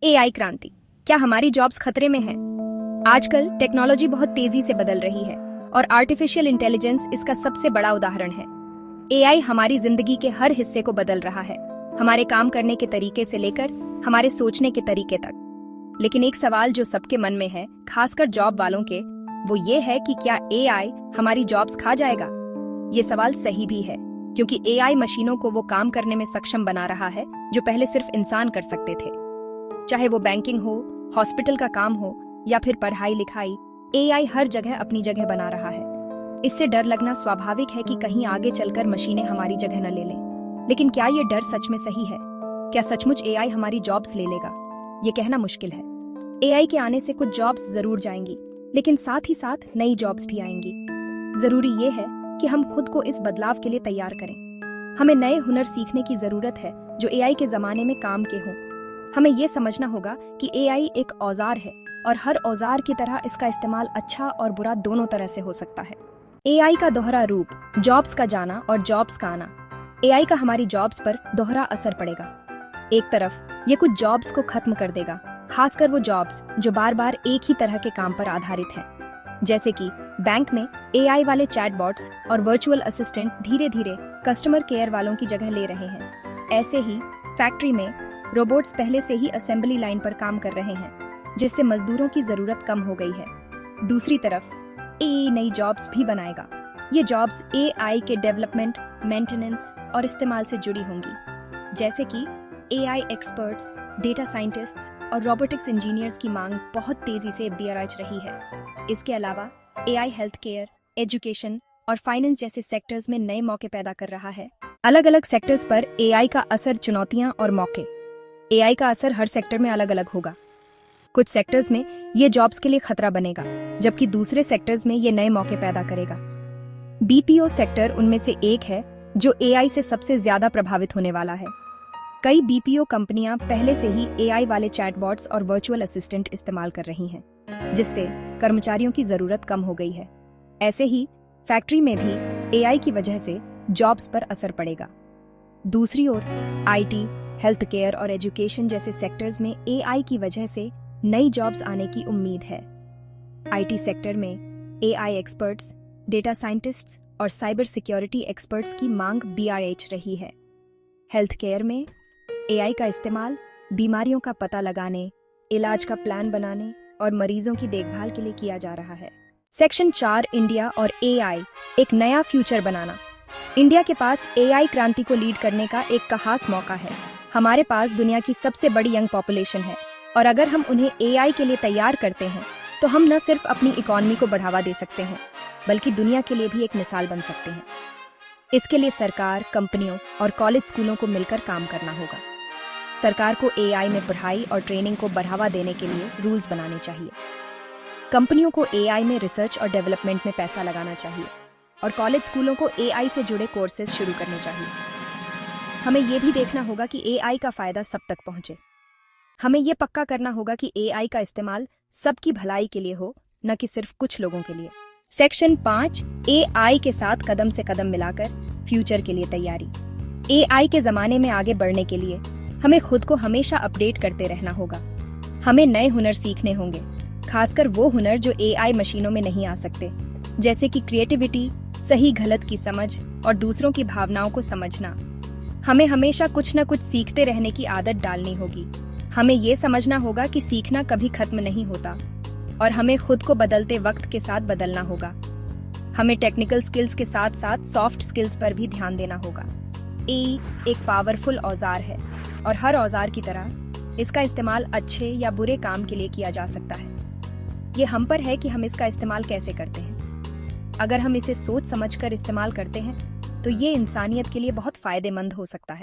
AI क्रांति, क्या हमारी जॉब्स खतरे में हैं? आजकल टेक्नोलॉजी बहुत तेजी से बदल रही है और आर्टिफिशियल इंटेलिजेंस इसका सबसे बड़ा उदाहरण है। एआई हमारी जिंदगी के हर हिस्से को बदल रहा है, हमारे काम करने के तरीके से लेकर हमारे सोचने के तरीके तक। लेकिन एक सवाल जो सबके मन में है, खासकर जॉब वालों के, वो ये है कि क्या एआई हमारी जॉब्स खा जाएगा? ये सवाल सही भी है, क्योंकि एआई मशीनों को वो काम करने में सक्षम बना रहा है जो पहले सिर्फ इंसान कर सकते थे। चाहे वो बैंकिंग हो, हॉस्पिटल का काम हो या फिर पढ़ाई लिखाई, एआई हर जगह अपनी जगह बना रहा है। इससे डर लगना स्वाभाविक है कि कहीं आगे चलकर मशीनें हमारी जगह न ले लें। लेकिन क्या ये डर सच में सही है? क्या सचमुच एआई हमारी जॉब्स ले लेगा? ये कहना मुश्किल है। एआई के आने से कुछ जॉब्स जरूर जाएंगी, लेकिन साथ ही साथ नई जॉब्स भी आएंगी। जरूरी ये है कि हम खुद को इस बदलाव के लिए तैयार करें। हमें नए हुनर सीखने की जरूरत है जो एआई के जमाने में काम के हों। हमें ये समझना होगा कि एआई एक औजार है और हर औजार की तरह इसका इस्तेमाल अच्छा और बुरा दोनों तरह से हो सकता है। एआई का दोहरा रूप, जॉब्स का जाना और जॉब्स का आना। एआई का हमारी जॉब्स पर दोहरा असर पड़ेगा। एक तरफ ये कुछ जॉब्स को खत्म कर देगा, खासकर वो जॉब्स जो बार बार एक ही तरह के काम पर आधारित हैं। जैसे कि बैंक में एआई वाले चैटबॉट्स और वर्चुअल असिस्टेंट धीरे धीरे कस्टमर केयर वालों की जगह ले रहे हैं। ऐसे ही फैक्ट्री में रोबोट्स पहले से ही असेंबली लाइन पर काम कर रहे हैं, जिससे मजदूरों की जरूरत कम हो गई है। दूसरी तरफ एआई नई जॉब्स भी बनाएगा। ये जॉब्स एआई के डेवलपमेंट, मेंटेनेंस और इस्तेमाल से जुड़ी होंगी। जैसे कि एआई एक्सपर्ट्स, डेटा साइंटिस्ट्स और रोबोटिक्स इंजीनियर्स की मांग बहुत तेजी से बढ़ रही है। इसके अलावा एआई हेल्थ केयर, एजुकेशन और फाइनेंस जैसे सेक्टर्स में नए मौके पैदा कर रहा है। अलग अलग सेक्टर्स पर एआई का असर, चुनौतियां और मौके। एआई का असर हर सेक्टर में अलग अलग होगा। कुछ सेक्टर्स में ये जॉब्स के लिए खतरा बनेगा, जबकि दूसरे सेक्टर्स में ये नए मौके पैदा करेगा। बीपीओ सेक्टर उनमें से एक है जो एआई से सबसे ज्यादा प्रभावित होने वाला है। कई बीपीओ कंपनियां पहले से ही एआई वाले चैटबॉट्स और वर्चुअल असिस्टेंट इस्तेमाल कर रही हैं, जिससे कर्मचारियों की जरूरत कम हो गई है। ऐसे ही फैक्ट्री में भी एआई की वजह से जॉब्स पर असर पड़ेगा। दूसरी ओर आईटी, हेल्थ केयर और एजुकेशन जैसे सेक्टर्स में एआई की वजह से नई जॉब्स आने की उम्मीद है। आईटी सेक्टर में एआई एक्सपर्ट्स, डेटा साइंटिस्ट्स और साइबर सिक्योरिटी एक्सपर्ट्स की मांग बढ़ रही है। हेल्थ केयर में एआई का इस्तेमाल बीमारियों का पता लगाने, इलाज का प्लान बनाने और मरीजों की देखभाल के लिए किया जा रहा है। सेक्शन 4, इंडिया और एआई, एक नया फ्यूचर बनाना। इंडिया के पास एआई क्रांति को लीड करने का एक खास मौका है। हमारे पास दुनिया की सबसे बड़ी यंग पॉपुलेशन है और अगर हम उन्हें एआई के लिए तैयार करते हैं तो हम न सिर्फ अपनी इकोनॉमी को बढ़ावा दे सकते हैं, बल्कि दुनिया के लिए भी एक मिसाल बन सकते हैं। इसके लिए सरकार, कंपनियों और कॉलेज स्कूलों को मिलकर काम करना होगा। सरकार को एआई में पढ़ाई और ट्रेनिंग को बढ़ावा देने के लिए रूल्स बनाने चाहिए। कंपनियों को एआई में रिसर्च और डेवलपमेंट में पैसा लगाना चाहिए और कॉलेज स्कूलों को एआई से जुड़े कोर्सेज शुरू करने चाहिए। हमें ये भी देखना होगा कि एआई का फायदा सब तक पहुंचे। हमें ये पक्का करना होगा कि एआई का इस्तेमाल सबकी भलाई के लिए हो, न कि सिर्फ कुछ लोगों के लिए। सेक्शन 5, एआई के साथ कदम से कदम मिलाकर फ्यूचर के लिए तैयारी। एआई के जमाने में आगे बढ़ने के लिए हमें खुद को हमेशा अपडेट करते रहना होगा। हमें नए हुनर सीखने होंगे, खासकर वो हुनर जो एआई मशीनों में नहीं आ सकते, जैसे कि क्रिएटिविटी, सही गलत की समझ और दूसरों की भावनाओं को समझना। हमें हमेशा कुछ न कुछ सीखते रहने की आदत डालनी होगी। हमें ये समझना होगा कि सीखना कभी खत्म नहीं होता और हमें खुद को बदलते वक्त के साथ बदलना होगा। हमें टेक्निकल स्किल्स के साथ साथ सॉफ्ट स्किल्स पर भी ध्यान देना होगा। एआई एक पावरफुल औजार है और हर औजार की तरह इसका इस्तेमाल अच्छे या बुरे काम के लिए किया जा सकता है। ये हम पर है कि हम इसका इस्तेमाल कैसे करते हैं। अगर हम इसे सोच समझकर इस्तेमाल करते हैं तो ये इंसानियत के लिए बहुत फायदेमंद हो सकता है।